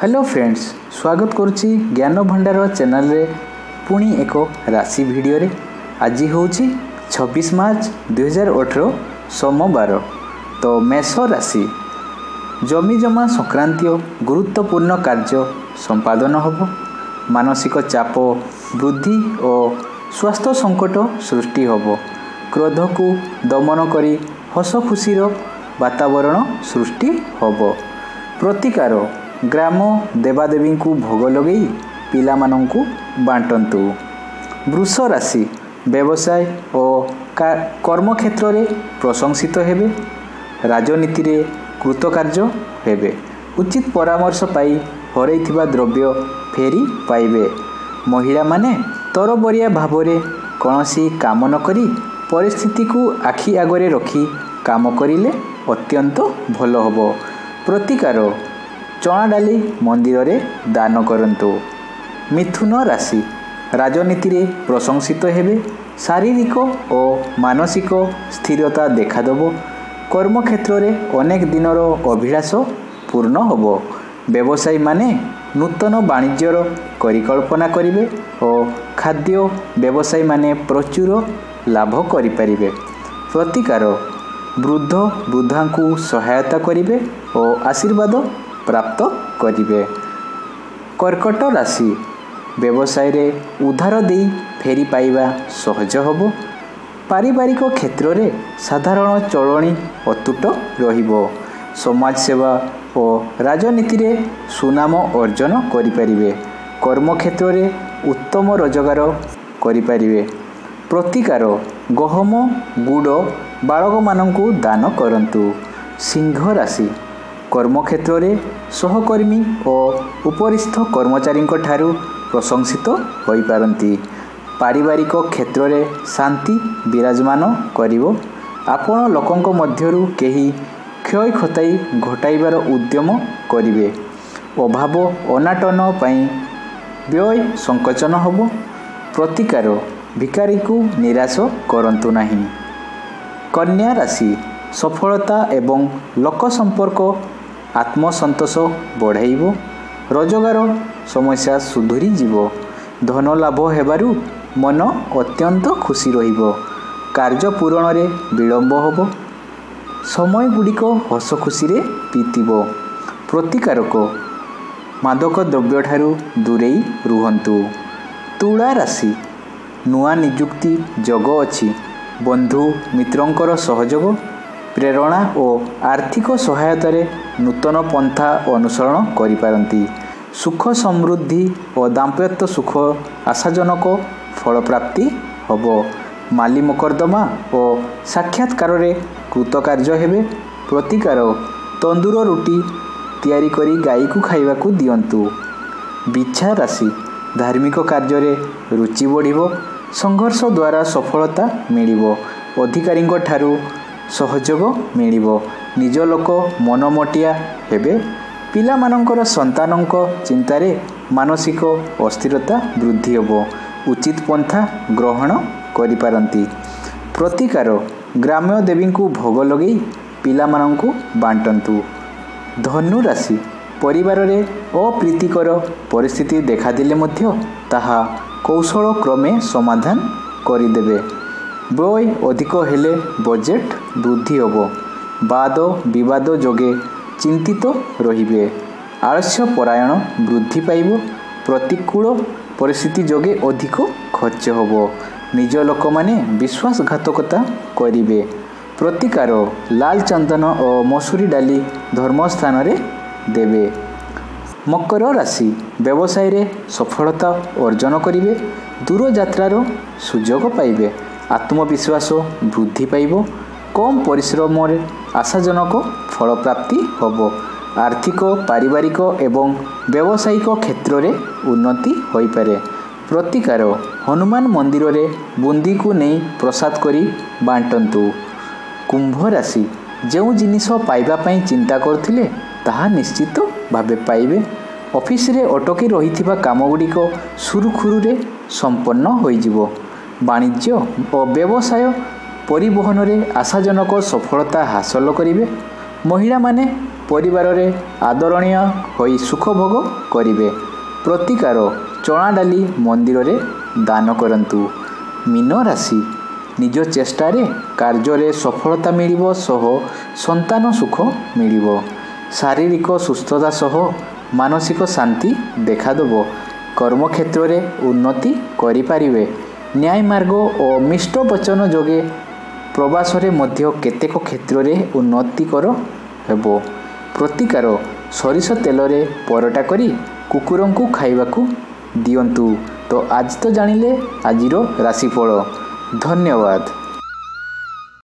Hello friends, स्वागत करुच्ची ज्ञान भंडार चैनल रे पुणी एक राशि भिडियो रे। आज हूँ 26 मार्च 2018 सोमवार। तो मेष राशि जमी जमा संक्रांतीय गुरुत्वपूर्ण कार्य संपादन होब। मानसिक चाप वृद्धि और स्वास्थ्य संकट सृष्टि होब। क्रोध को दमन करी हस खुशीर वातावरण सृष्टि होब। प्रतिकार ग्राम देवादेवी को भोग लगई पिलामानंकु बांटंतु। वृष राशि व्यवसाय और कर्म क्षेत्र में प्रशंसित हेबे। राजनीति रे कृतकार्य हेबे। उचित परामर्श पाई हरैथिबा द्रव्य फेरी पाइबे। महिला माने तरबरिया भावरे कौनसी काम न करी परिस्थिति को आखि आगरे रखी काम करिले अत्यंत भल होबो। प्रतिकार चना डाली मंदिर रे दान करंतु। मिथुन राशि राजनीति रे प्रशंसित हेबे। शारीरिक और मानसिक स्थिरता देखादेव। कर्म क्षेत्र रे अनेक दिनर अभिलाष पूर्ण होबो। व्यवसायी माने नूतन वाणिज्यर परिकल्पना करिवे और खाद्य व्यवसायी माने प्रचुर लाभ करिपारिबे। प्रतिकार वृद्ध वृद्धा को सहायता करिवे और आशीर्वाद प्राप्त करिवे। कर्कट राशि व्यवसाय रे उधार दे फेरी पाइबा सहज होबो। पारिवारिक क्षेत्र रे साधारण चलणी अतुट रहिबो। समाज सेवा और राजनीति रे सुनाम अर्जन करिपारिबे। कर्म क्षेत्र रे उत्तम रोजगार करिपारिबे। प्रतिकार गहम गुड़ बालक मानंकु दान करंतु। सिंह राशि कर्म क्षेत्र रे सहकर्मी और उपरिस्थ कर्मचारी ठारू प्रशंसित होई पारंती। पारिवारिक क्षेत्र रे शांति विराजमान करिवो। आपण लोकंक मध्यरु केही क्षय खताई घटाइबार उद्यम करिवे। अभाव अनाटन पई व्यय संकोचन होबो। प्रतिकार भिकारी को निराश करंतु नहीं। कन्या राशि सफलता एवं लोक संपर्क आत्मसंतोष बढ़ाइबो। रोजगार समस्या सुधुरी जीवो। धन लाभ हेबारु मन अत्यंत खुशी रहिबो। कार्य पूरण रे विलंब होबो। समय गुड़िक हस खुशी रे बीतिबो। प्रतिकारक मादक द्रव्य ठारू दूरेई रुहंतु। तुला राशि नुआ नियुक्ति जोग अछि। बंधु मित्रंकर सहयोग प्रेरणा और आर्थिक सहायता रे नूतन पंथा अनुसरण करिपारंती। सुख समृद्धि और दाम्पत्य सुख आशाजनक फल प्राप्ति होबो। माली मकर्दमा और साक्षात्कार रे कृतकार्य हेबे। प्रतिकार तंदूर रोटी तैयारी करी गाई को खाइबा को दियंतु। बिच्छा राशि धार्मिक कार्य रे रुचि बढ़िबो। संघर्ष द्वारा सफलता मिलिबो। अधिकारी ठारू सहयोग मिलिबो। निज लोक मनमोटिया हेबे। पिला मानंकर संतानंक चिंतारे मानसिक अस्थिरता वृद्धि होबो। उचित पंथा ग्रहण करिपारंती। प्रतिकार ग्राम्य देवी को भोग लगई पिला मानंकु बांटंतु। धनु राशि परिवार रे अप्रीतिकर परिस्थिति देखादिले मध्य ताहा कौशल क्रमे समाधान करिदेबे। व्यय अधिक हेले बजेट वृद्धि होबो। वाद विवाद जोगे चिंतित रहिबे। आलस्य परायण वृद्धि पाइबो। प्रतिकूल परिस्थिति जोगे अधिक खर्च होबो। निज लोक माने विश्वासघातकता करिवे। प्रतिकार लाल चंदन और मसूरी डाली धर्मस्थान रे देवे। मकर राशि व्यवसाय रे सफलता अर्जन करिवे। दूर यात्रार सुयोग पाइबे। आत्मविश्वास वृद्धि पाइबो। कम परिश्रम रे आशाजनक फल प्राप्ति होबो। आर्थिक पारिवारिक एवं व्यावसायिक क्षेत्र रे उन्नति होई पारे। प्रतिकार हनुमान मंदिर रे बुंदी को नहीं प्रसाद करी बांटंतु। कुंभ राशि जो जिनिस पाइबा पई चिंता करथिले ताहा निश्चित भावे पाइबे। ऑफिस रे अटकी रहिथिबा काम गुड़िक सुरुखुरु रे संपन्न होई जिवो। वाणिज्य और व्यवसाय परिवहन रे आशाजनक सफलता हासिल करिवे। महिला माने ପରିବାରରେ ଆଦରଣୀୟ ହୋଇ ସୁଖ ଭୋଗ କରିବେ। ପ୍ରତିକାର ଚଣା ଡାଲି ମନ୍ଦିରରେ ଦାନ କରନ୍ତୁ। ମୀନ ରାଶି ନିଜ ଚେଷ୍ଟାରେ କାର୍ଯ୍ୟରେ ସଫଳତା ମିଳିବ ସହ ସନ୍ତାନ ସୁଖ ମିଳିବ। ଶାରୀରିକ ସୁସ୍ଥତା ସହ ମାନସିକ ଶାନ୍ତି ଦେଖାଦେବ। କର୍ମକ୍ଷେତ୍ରରେ ଉନ୍ନତି କରିପାରିବେ। ନ୍ୟାୟ ମାର୍ଗ ଓ ମିଷ୍ଟ ବଚନ ଯୋଗେ ପ୍ରବାସରେ ମଧ୍ୟ କେତେକ କ୍ଷେତ୍ରରେ ଉନ୍ନତିକର ହେବ। ପ୍ରତିକାର ସୋରିଷ ତେଲରେ ପରଟା କରି କୁକୁରଙ୍କୁ ଖାଇବାକୁ ଦିଅନ୍ତୁ। ତ ଆଜି ତ ଜାଣିଲେ ଆଜିର ରାଶିଫଳ। ଧନ୍ୟବାଦ।